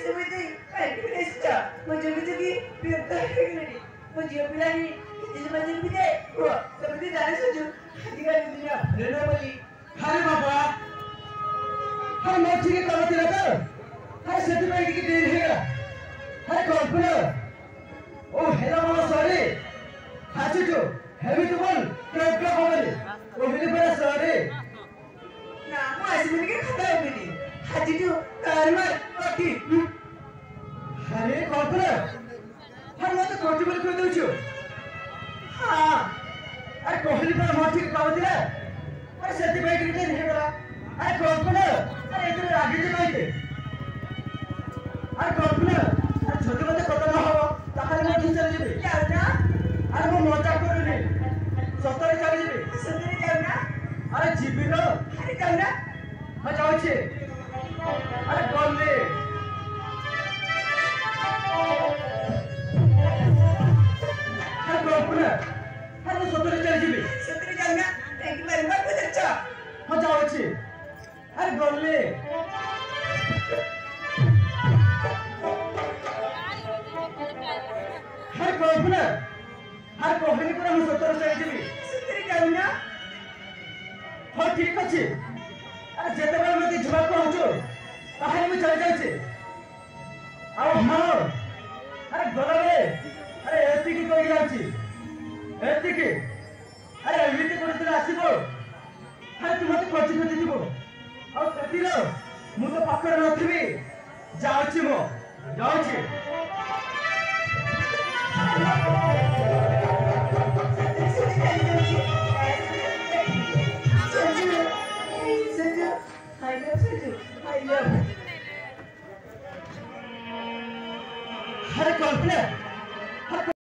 ସବୁ ଏତେ କାହିଁକି ଆସିଛ ମୋ ଯୋଗୀ ଯୋଗୀ ବ୍ୟର୍ଥ ହେଇଗଲେଣି ମୋ ଝିଅ ପିଲା ହିଁ କିଛି ସମୟ ଯେମିତି ଯାଏ କୁହ ତମେ ଜାଣି ଶୁଛୁ ଆଜିକାଲି ଦୁନିଆ ଭଲ ବୋଲି ଆରେ ବାବା ଆରେ ମୋ ଠିକ କାମ ଥିଲା ତ ଆରେ ସେଥିପାଇଁ ଟିକେ ଡେରି ହେଇଗଲା ଆରେ କଳ୍ପନା ଓ ହେଲା ମୋ ସରି ହାସିଛୁ ହେବି ତୁମର କେଉଁଟା ହବନି ଓବିଲି ପରା ସରି ନା ମୁଁ ଆସିବିନି କି ଖାତା ହେବିନି ଆଜିଠୁ କାରବାର ଅଠି ଆରେ କଳ୍ପନା ଆରେ ମତେ କୋଟି ବୋଲି କହିଦେଉଛୁ ହଁ ଆରେ କହିଲି ପରା ମୋ ଠିକ କାମ ଥିଲା ଆରେ ସେଥିପାଇଁ ଟିକେ ଡେରି ହେଇଗଲା ଆରେ କଳ୍ପନା ଆରେ ଏଥିରେ ରାଗିଛୁ କାହିଁକି ଆରେ କଳ୍ପନା ଆରେ ଯଦି ମତେ କଥା ନ ହବ ତାହେଲେ ମୁଁ ଠିକ ଚାଲିଯିବି ଯାଉନା ଆରେ ମୁଁ ମଜା କରୁନି ସତରେ ଚାଲିଯିବି ସତରେ ଯାଉନା ଆରେ ଯିବି ତ ଆରେ ଯାଉନା ହଁ ଯାଉଛି ଆରେ ଗଲି ଆରେ କଳ୍ପନା ଆରେ ମୁଁ ସତରେ ଚାଲିଯିବି ସତରେ ଯାଉନା କାହିଁକି ବାରମ୍ବାର ପଚାରୁଛ ହଁ ଯାଉଛି ଆରେ ଗଲି ଆରେ କଳ୍ପନା ଆରେ କହିଲି ପରା ମୁଁ ସତରେ ଚାଲିଯିବି ସତରେ ଯାଉନା ହଁ ଠିକ ଅଛି ଆରେ ଯେତେବେଳେ ମତେ ଯିବା କହୁଛୁ ତାହେଲେ ମୁଁ ଚାଲି ଯାଉଛି ଆଉ ହଁ ଆରେ ଗଲାବେଳେ ଆରେ ଏତିକି କହିକି ଯାଉଛି ଏତିକି ଆରେ ଏମିତି କରିଥିଲେ ଆସିବ ଆରେ ତୁ ମତେ ଖୋଜି ଖୋଜିଥିବୁ ଆଉ ସେଥିର ମୁଁ ତ ପାଖରେ ନଥିବି ଯାଉଛି ମୁଁ ଯାଉଛି I love you. আরে কল্পনা